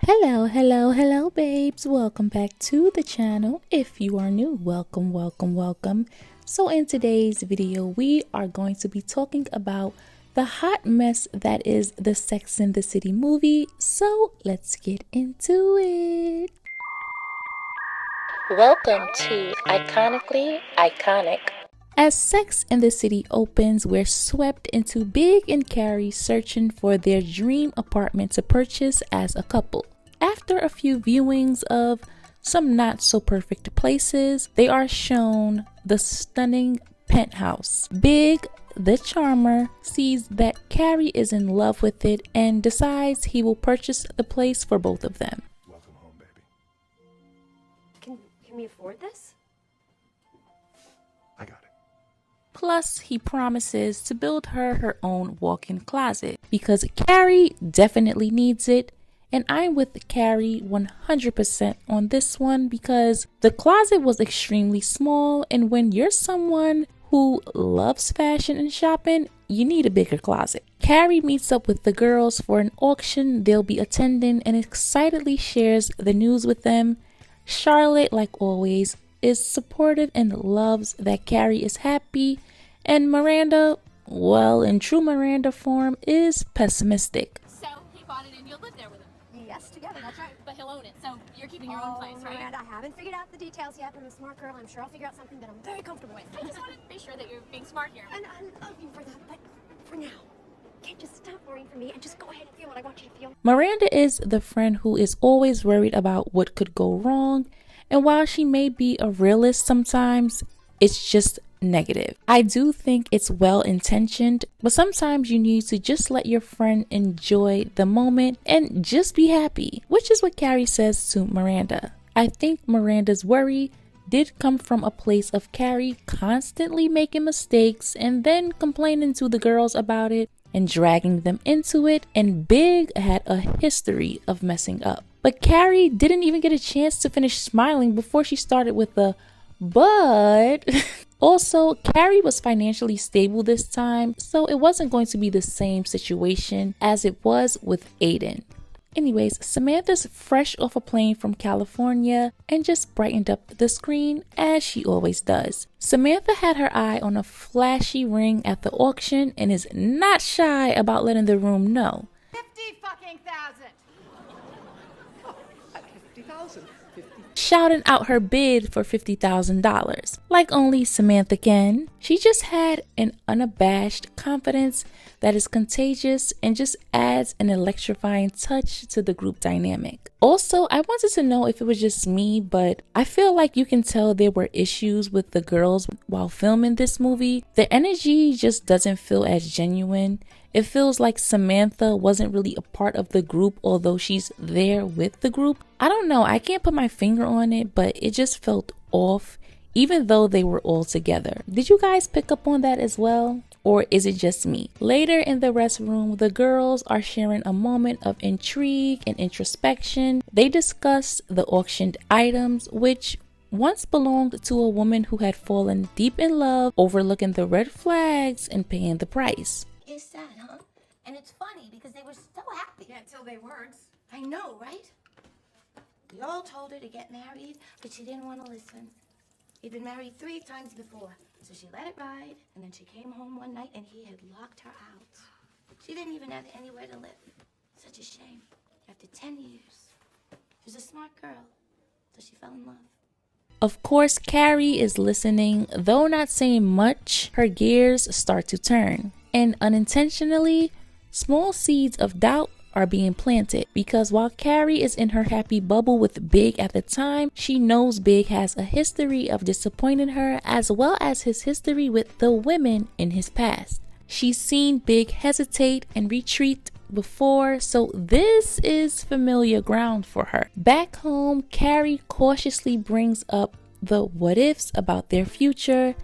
Hello, babes. Welcome back to the channel. If you are new, welcome. So in today's video, we are going to be talking about the hot mess that is the Sex and the City movie. So let's get into it. Welcome to Iconically Iconic. As Sex and the City opens, we're swept into Big and Carrie searching for their dream apartment to purchase as a couple. After a few viewings of some not so perfect places, they are shown the stunning penthouse. Big, the charmer, sees that Carrie is in love with it and decides he will purchase the place for both of them. Welcome home, baby. Can we afford this? I got it. Plus, he promises to build her own walk-in closet because Carrie definitely needs it. And I'm with Carrie 100% on this one because the closet was extremely small, and when you're someone who loves fashion and shopping, you need a bigger closet. Carrie meets up with the girls for an auction they'll be attending and excitedly shares the news with them. Charlotte, like always, is supportive and loves that Carrie is happy, and Miranda, well, in true Miranda form, is pessimistic. So he bought it and you'll live there with him. Yes, together, that's right. But he'll own it, so you're keeping your own place, right? Miranda, I haven't figured out the details yet, but I'm a smart girl. I'm sure I'll figure out something that I'm very comfortable with. I just want to be sure that you're being smart here. And I love you for that, but for now, can't just stop worrying for me and just go ahead and feel what I want you to feel. Miranda is the friend who is always worried about what could go wrong, and while she may be a realist sometimes, it's just negative. I do think it's well intentioned, but sometimes you need to just let your friend enjoy the moment and just be happy, which is what Carrie says to Miranda. I think Miranda's worry did come from a place of Carrie constantly making mistakes and then complaining to the girls about it and dragging them into it, and Big had a history of messing up. But Carrie didn't even get a chance to finish smiling before she started with the but. Also, Carrie was financially stable this time, so it wasn't going to be the same situation as it was with Aiden. Anyways, Samantha's fresh off a plane from California and just brightened up the screen as she always does. Samantha had her eye on a flashy ring at the auction and is not shy about letting the room know. 50,000. Oh, 50,000. Shouting out her bid for $50,000. Like only Samantha can. She just had an unabashed confidence that is contagious and just adds an electrifying touch to the group dynamic. Also, I wanted to know if it was just me, but I feel like you can tell there were issues with the girls while filming this movie. The energy just doesn't feel as genuine. It feels like Samantha wasn't really a part of the group, although she's there with the group. I don't know, I can't put my finger on it, but it just felt off, even though they were all together. Did you guys pick up on that as well? Or is it just me? Later in the restroom, the girls are sharing a moment of intrigue and introspection. They discuss the auctioned items, which once belonged to a woman who had fallen deep in love, overlooking the red flags and paying the price. It's sad, huh? And it's funny because they were so happy. Yeah, until they weren't. I know, right? We all told her to get married, but she didn't want to listen. He'd been married 3 times before, so she let it ride, and then she came home one night and he had locked her out. She didn't even have anywhere to live. Such a shame. After 10 years. She was a smart girl, so she fell in love. Of course, Carrie is listening, though not saying much. Her gears start to turn. And unintentionally, small seeds of doubt are being planted because while Carrie is in her happy bubble with Big at the time, she knows Big has a history of disappointing her as well as his history with the women in his past. She's seen Big hesitate and retreat before, so this is familiar ground for her. Back home, Carrie cautiously brings up the what ifs about their future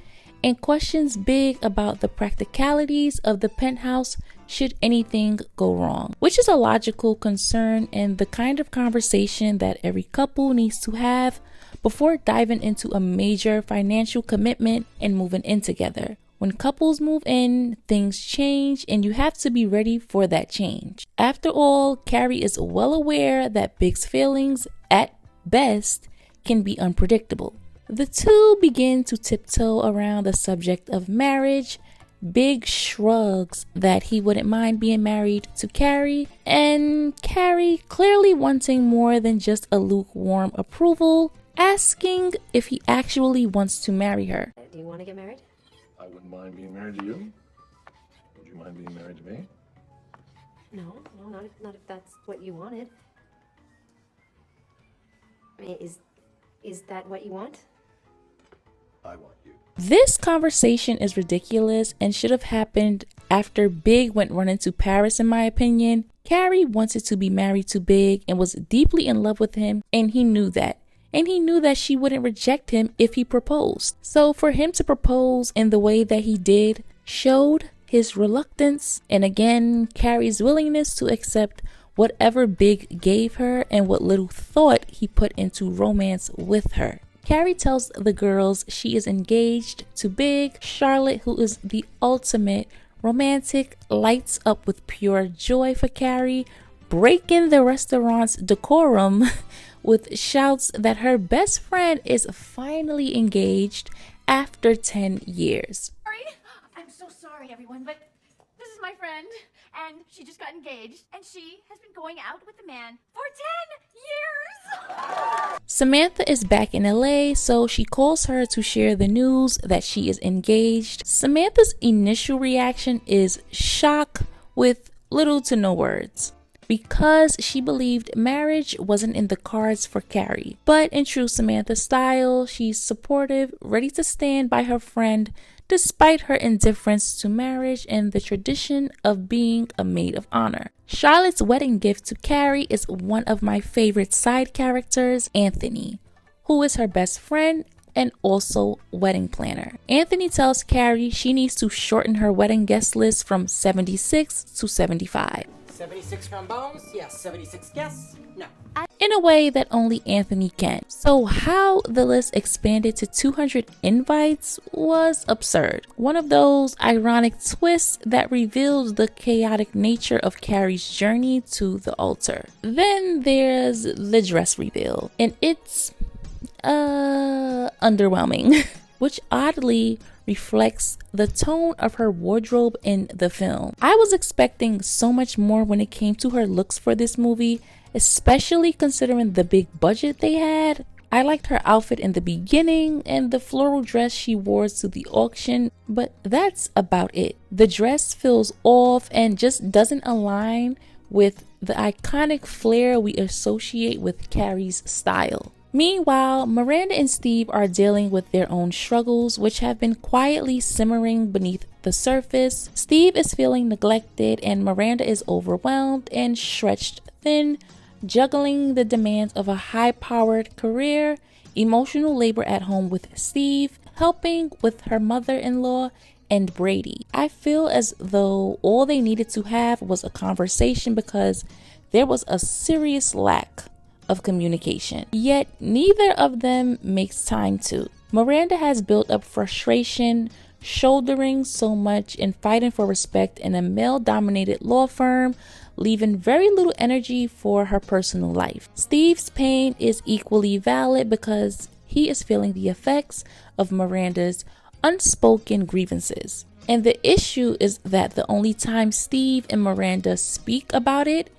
and questions Big about the practicalities of the penthouse should anything go wrong, which is a logical concern and the kind of conversation that every couple needs to have before diving into a major financial commitment and moving in together. When couples move in, things change, and you have to be ready for that change. After all, Carrie is well aware that Big's feelings, at best, can be unpredictable. The two begin to tiptoe around the subject of marriage. Big shrugs that he wouldn't mind being married to Carrie, and Carrie, clearly wanting more than just a lukewarm approval, asking if he actually wants to marry her. Do you want to get married? I wouldn't mind being married to you. Would you mind being married to me? No, not if that's what you wanted. I mean, is that what you want? I want you. This conversation is ridiculous and should have happened after Big went running to Paris, in my opinion. Carrie wanted to be married to Big and was deeply in love with him, and he knew that. And he knew that she wouldn't reject him if he proposed. So for him to propose in the way that he did showed his reluctance, and again, Carrie's willingness to accept whatever Big gave her and what little thought he put into romance with her. Carrie tells the girls she is engaged to Big. Charlotte, who is the ultimate romantic, lights up with pure joy for Carrie, breaking the restaurant's decorum with shouts that her best friend is finally engaged after 10 years. Sorry. I'm so sorry, everyone, but this is my friend, and she just got engaged, and she has been going out with the man for 10 years. Samantha is back in LA, so she calls her to share the news that she is engaged. Samantha's initial reaction is shock with little to no words, because she believed marriage wasn't in the cards for Carrie. But in true Samantha style, she's supportive, ready to stand by her friend despite her indifference to marriage and the tradition of being a maid of honor. Charlotte's wedding gift to Carrie is one of my favorite side characters, Anthony, who is her best friend and also wedding planner. Anthony tells Carrie she needs to shorten her wedding guest list from 76 to 75. 76 trombones? Yes. 76 guests? No. In a way that only Anthony can. So how the list expanded to 200 invites was absurd. One of those ironic twists that reveals the chaotic nature of Carrie's journey to the altar. Then there's the dress reveal, and it's underwhelming, which oddly reflects the tone of her wardrobe in the film. I was expecting so much more when it came to her looks for this movie, especially considering the big budget they had. I liked her outfit in the beginning and the floral dress she wore to the auction, but that's about it. The dress feels off and just doesn't align with the iconic flair we associate with Carrie's style. Meanwhile, Miranda and Steve are dealing with their own struggles, which have been quietly simmering beneath the surface. Steve is feeling neglected and Miranda is overwhelmed and stretched thin, juggling the demands of a high-powered career, emotional labor at home with Steve, helping with her mother-in-law, and Brady. I feel as though all they needed to have was a conversation because there was a serious lack of communication. Yet neither of them makes time to. Miranda has built up frustration, shouldering so much and fighting for respect in a male-dominated law firm, leaving very little energy for her personal life. Steve's pain is equally valid because he is feeling the effects of Miranda's unspoken grievances. And the issue is that the only time Steve and Miranda speak about it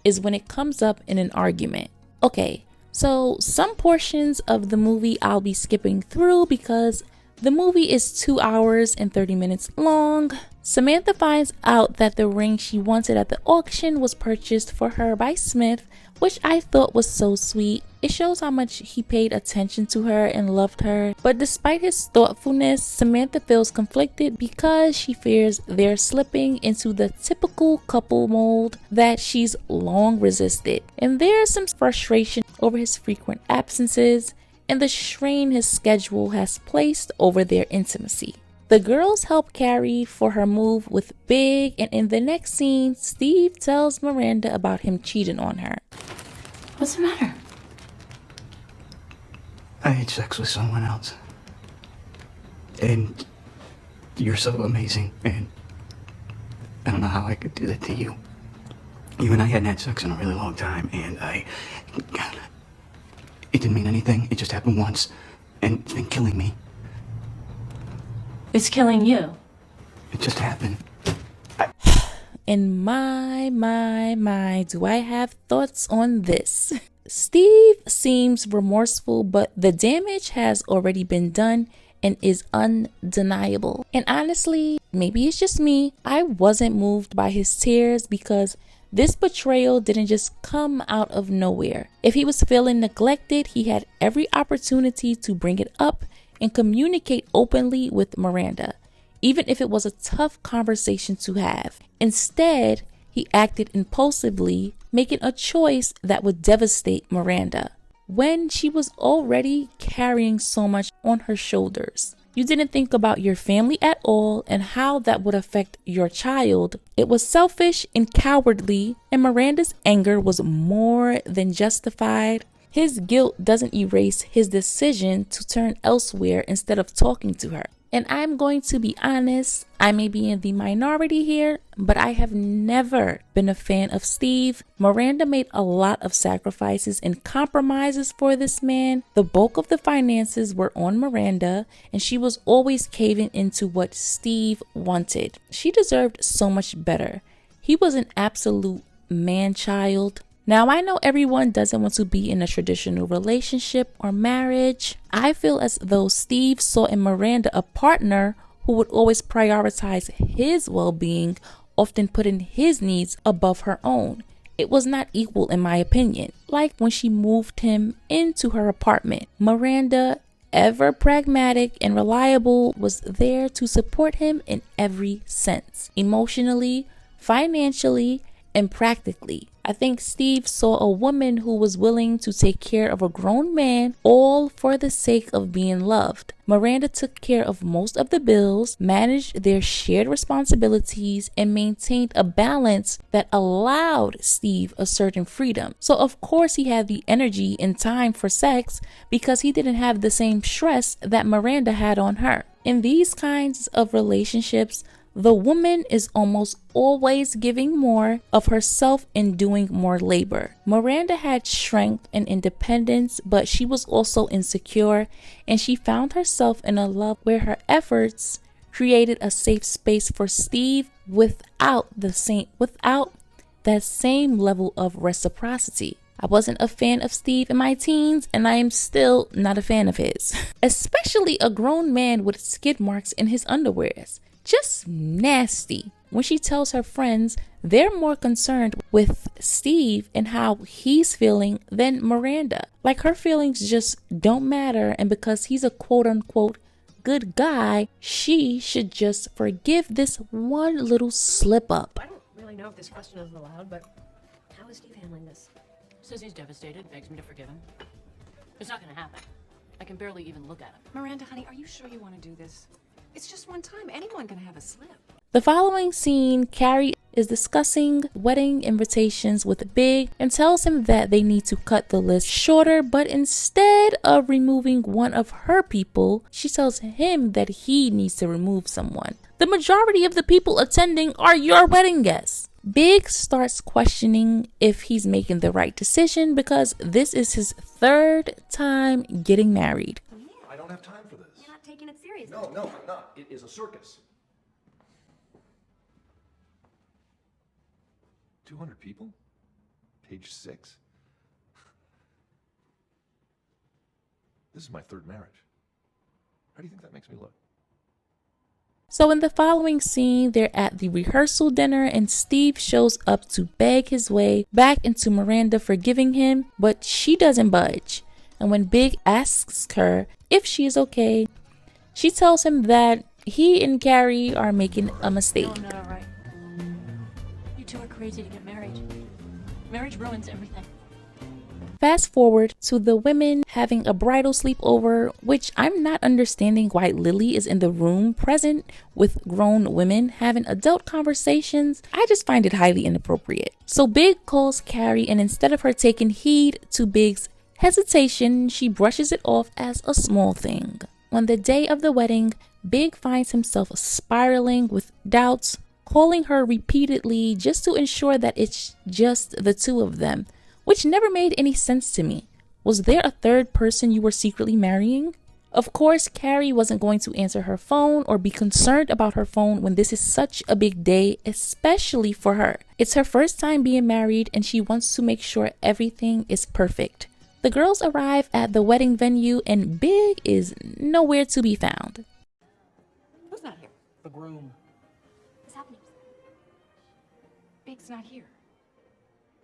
is when it comes up in an argument. Okay, so some portions of the movie I'll be skipping through because the movie is 2 hours and 30 minutes long. Samantha finds out that the ring she wanted at the auction was purchased for her by Smith, which I thought was so sweet. It shows how much he paid attention to her and loved her. But despite his thoughtfulness, Samantha feels conflicted because she fears they're slipping into the typical couple mold that she's long resisted. And there's some frustration over his frequent absences and the strain his schedule has placed over their intimacy. The girls help Carrie for her move with Big, and in the next scene, Steve tells Miranda about him cheating on her. What's the matter? I had sex with someone else. And You're so amazing, and I don't know how I could do that to you. You and I hadn't had sex in a really long time, and God, it didn't mean anything. It just happened once, and it's been killing me. It's killing you. It just happened. And my, do I have thoughts on this? Steve seems remorseful, but the damage has already been done and is undeniable. And honestly, maybe it's just me, I wasn't moved by his tears because this betrayal didn't just come out of nowhere. If he was feeling neglected, he had every opportunity to bring it up and communicate openly with Miranda, even if it was a tough conversation to have. Instead, he acted impulsively, making a choice that would devastate Miranda when she was already carrying so much on her shoulders. You didn't think about your family at all and how that would affect your child. It was selfish and cowardly, and Miranda's anger was more than justified. His guilt doesn't erase his decision to turn elsewhere instead of talking to her. And I'm going to be honest, I may be in the minority here, but I have never been a fan of Steve. Miranda made a lot of sacrifices and compromises for this man. The bulk of the finances were on Miranda, and she was always caving into what Steve wanted. She deserved so much better. He was an absolute man-child. Now, I know everyone doesn't want to be in a traditional relationship or marriage. I feel as though Steve saw in Miranda a partner who would always prioritize his well-being, often putting his needs above her own. It was not equal in my opinion. Like when she moved him into her apartment, Miranda, ever pragmatic and reliable, was there to support him in every sense, emotionally, financially, and practically. I think Steve saw a woman who was willing to take care of a grown man, all for the sake of being loved. Miranda took care of most of the bills, managed their shared responsibilities, and maintained a balance that allowed Steve a certain freedom. So of course he had the energy and time for sex because he didn't have the same stress that Miranda had on her. In these kinds of relationships, the woman is almost always giving more of herself and doing more labor. Miranda had strength and independence, but she was also insecure, and she found herself in a love where her efforts created a safe space for Steve without that same level of reciprocity. I wasn't a fan of Steve in my teens, and I am still not a fan of his. Especially a grown man with skid marks in his underwears. Just nasty. When she tells her friends, they're more concerned with Steve and how he's feeling than Miranda. Like her feelings just don't matter, and because he's a quote-unquote good guy, she should just forgive this one little slip up. I don't really know if this question is allowed, but how is Steve handling this? Says he's devastated, begs me to forgive him. It's not gonna happen. I can barely even look at him. Miranda, honey, are you sure you want to do this? It's just one time. Anyone can have a slip. The following scene, Carrie is discussing wedding invitations with Big and tells him that they need to cut the list shorter, but instead of removing one of her people, she tells him that he needs to remove someone. The majority of the people attending are your wedding guests. Big starts questioning if he's making the right decision because this is his third time getting married. I don't have time for this. You're not taking it seriously. No, I'm not. It is a circus. 200 people? Page 6? This is my third marriage. How do you think that makes me look? So in the following scene, they're at the rehearsal dinner and Steve shows up to beg his way back into Miranda forgiving him, but she doesn't budge. And when Big asks her if she is okay, she tells him that he and Carrie are making a mistake. No, I'm not alright. You two are crazy to get married. Marriage ruins everything. Fast forward to the women having a bridal sleepover, which I'm not understanding why Lily is in the room present with grown women having adult conversations. I just find it highly inappropriate. So Big calls Carrie, and instead of her taking heed to Big's hesitation, she brushes it off as a small thing. On the day of the wedding, Big finds himself spiraling with doubts, calling her repeatedly just to ensure that it's just the two of them, which never made any sense to me. Was there a third person you were secretly marrying? Of course, Carrie wasn't going to answer her phone or be concerned about her phone when this is such a big day, especially for her. It's her first time being married and she wants to make sure everything is perfect. The girls arrive at the wedding venue and Big is nowhere to be found. Who's not here? The groom. What's happening? Big's not here.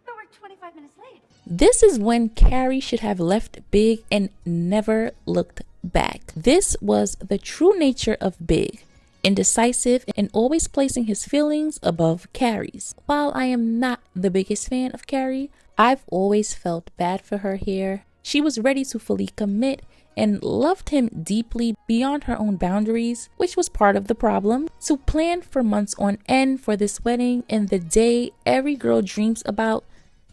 But we're 25 minutes late. This is when Carrie should have left Big and never looked back. This was the true nature of Big, indecisive and always placing his feelings above Carrie's. While I am not the biggest fan of Carrie, I've always felt bad for her here. She was ready to fully commit and loved him deeply beyond her own boundaries, which was part of the problem. To plan for months on end for this wedding and the day every girl dreams about,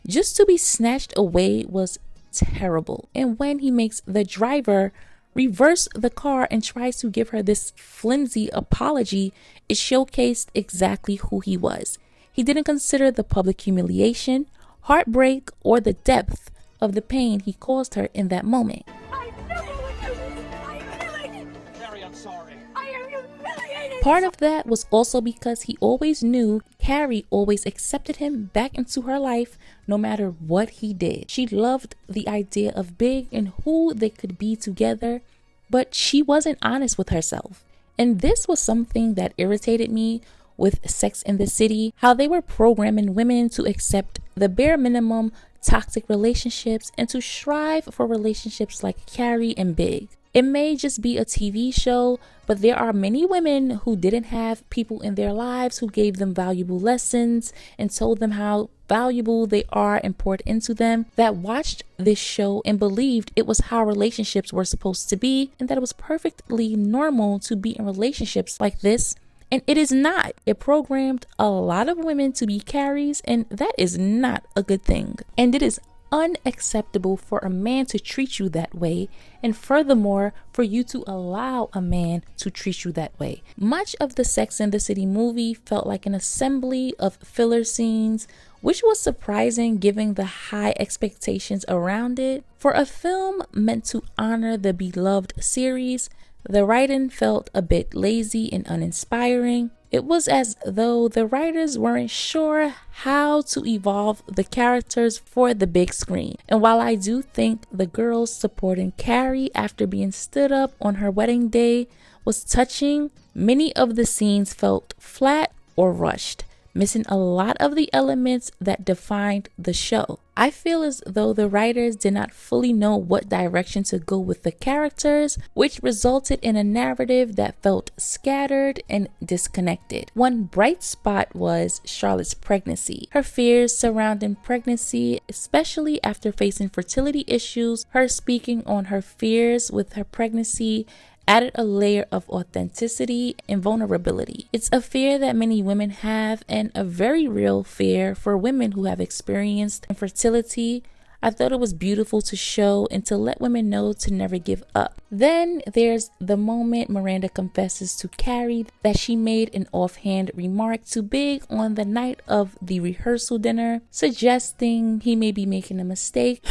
just to be snatched away was terrible. And when he makes the driver reverse the car and tries to give her this flimsy apology, it showcased exactly who he was. He didn't consider the public humiliation, heartbreak, or the depth of the pain he caused her in that moment. I never would do this. I knew it. Carrie, I'm sorry. I am humiliated. Part of that was also because he always knew Carrie always accepted him back into her life no matter what he did. She loved the idea of Big and who they could be together, but she wasn't honest with herself. And this was something that irritated me with Sex and the City, how they were programming women to accept the bare minimum toxic relationships and to strive for relationships like Carrie and Big. It may just be a TV show, but there are many women who didn't have people in their lives who gave them valuable lessons and told them how valuable they are and poured into them, that watched this show and believed it was how relationships were supposed to be and that it was perfectly normal to be in relationships like this. And it is not. It programmed a lot of women to be Carries, and that is not a good thing. And it is unacceptable for a man to treat you that way, and furthermore, for you to allow a man to treat you that way. Much of the Sex and the City movie felt like an assembly of filler scenes, which was surprising given the high expectations around it. For a film meant to honor the beloved series, the writing felt a bit lazy and uninspiring. It was as though the writers weren't sure how to evolve the characters for the big screen. And while I do think the girls supporting Carrie after being stood up on her wedding day was touching, many of the scenes felt flat or rushed, missing a lot of the elements that defined the show. I feel as though the writers did not fully know what direction to go with the characters, which resulted in a narrative that felt scattered and disconnected. One bright spot was Charlotte's pregnancy. Her fears surrounding pregnancy, especially after facing fertility issues, her speaking on her fears with her pregnancy added a layer of authenticity and vulnerability. It's a fear that many women have, and a very real fear for women who have experienced infertility. I thought it was beautiful to show and to let women know to never give up. Then there's the moment Miranda confesses to Carrie that she made an offhand remark to Big on the night of the rehearsal dinner, suggesting he may be making a mistake.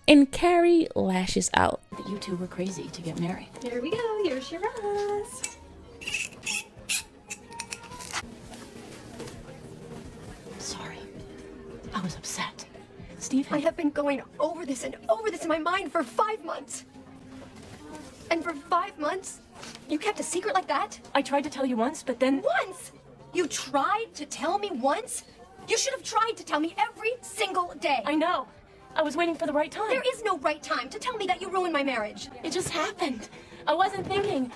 And Carrie lashes out. That you two were crazy to get married. Here we go. Here's Shiraz. Sorry. I was upset. Steve I have been going over this and over this in my mind for 5 months. And for 5 months, you kept a secret like that? I tried to tell you once, but then... Once? You tried to tell me once? You should have tried to tell me every single day. I know. I was waiting for the right time. There is no right time to tell me that you ruined my marriage. It just happened. I wasn't thinking.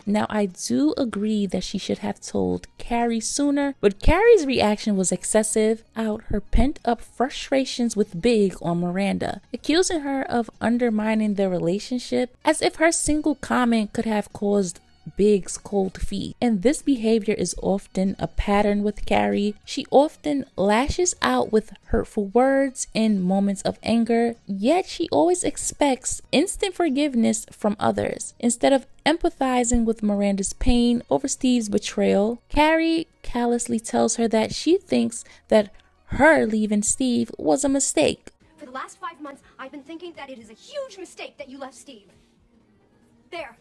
Now, I do agree that she should have told Carrie sooner, but Carrie's reaction was excessive, out her pent-up frustrations with Big on Miranda, accusing her of undermining their relationship, as if her single comment could have caused Big's cold feet. And this behavior is often a pattern with Carrie. She often lashes out with hurtful words in moments of anger, yet she always expects instant forgiveness from others. Instead of empathizing with Miranda's pain over Steve's betrayal, Carrie callously tells her that she thinks that her leaving Steve was a mistake. For the last 5 months, I've been thinking that it is a huge mistake that you left Steve. There.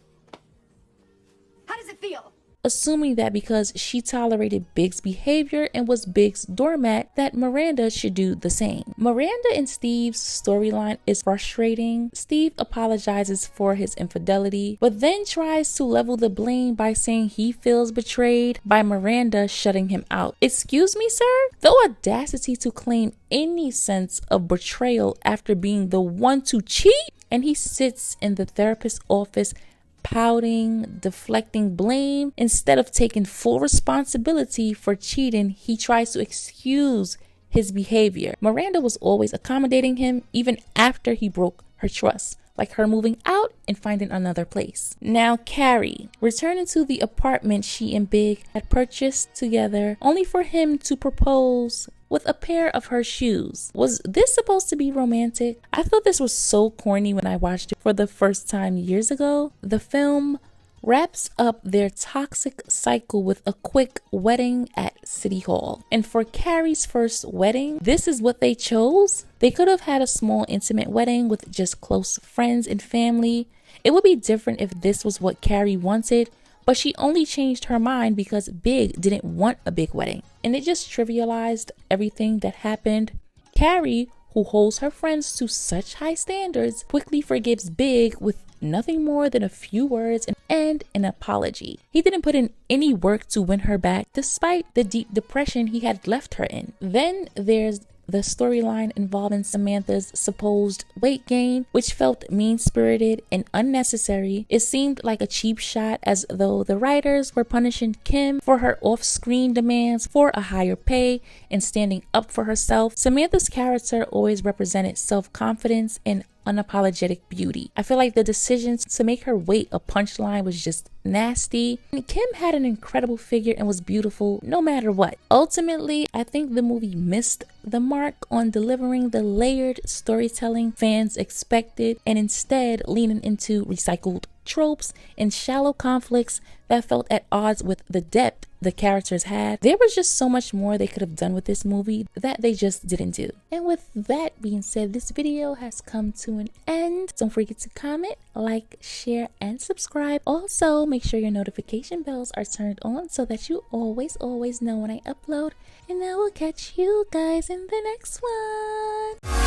How does it feel? Assuming that because she tolerated Big's behavior and was Big's doormat, that Miranda should do the same. Miranda and Steve's storyline is frustrating. Steve apologizes for his infidelity, but then tries to level the blame by saying he feels betrayed by Miranda shutting him out. Excuse me, sir? The audacity to claim any sense of betrayal after being the one to cheat? And he sits in the therapist's office pouting, deflecting blame. Instead of taking full responsibility for cheating, he tries to excuse his behavior. Miranda was always accommodating him even after he broke her trust, like her moving out and finding another place. Now Carrie, returning to the apartment she and Big had purchased together, only for him to propose with a pair of her shoes. Was this supposed to be romantic? I thought this was so corny when I watched it for the first time years ago. The film wraps up their toxic cycle with a quick wedding at City Hall. And for Carrie's first wedding, this is what they chose? They could have had a small intimate wedding with just close friends and family. It would be different if this was what Carrie wanted, but she only changed her mind because Big didn't want a big wedding. And it just trivialized everything that happened. Carrie, who holds her friends to such high standards, quickly forgives Big with nothing more than a few words and an apology. He didn't put in any work to win her back, despite the deep depression he had left her in. Then there's the storyline involving Samantha's supposed weight gain, which felt mean-spirited and unnecessary. It seemed like a cheap shot, as though the writers were punishing Kim for her off-screen demands for a higher pay and standing up for herself. Samantha's character always represented self-confidence and unapologetic beauty. I feel like the decisions to make her weight a punchline was just nasty. And Kim had an incredible figure and was beautiful no matter what. Ultimately, I think the movie missed the mark on delivering the layered storytelling fans expected, and instead leaning into recycled tropes and shallow conflicts that felt at odds with the depth the characters had. There was just so much more they could have done with this movie that they just didn't do. And with that being said, this video has come to an end. Don't forget to comment, like, share, and subscribe. Also, make sure your notification bells are turned on so that you always know when I upload. And I will catch you guys in the next one.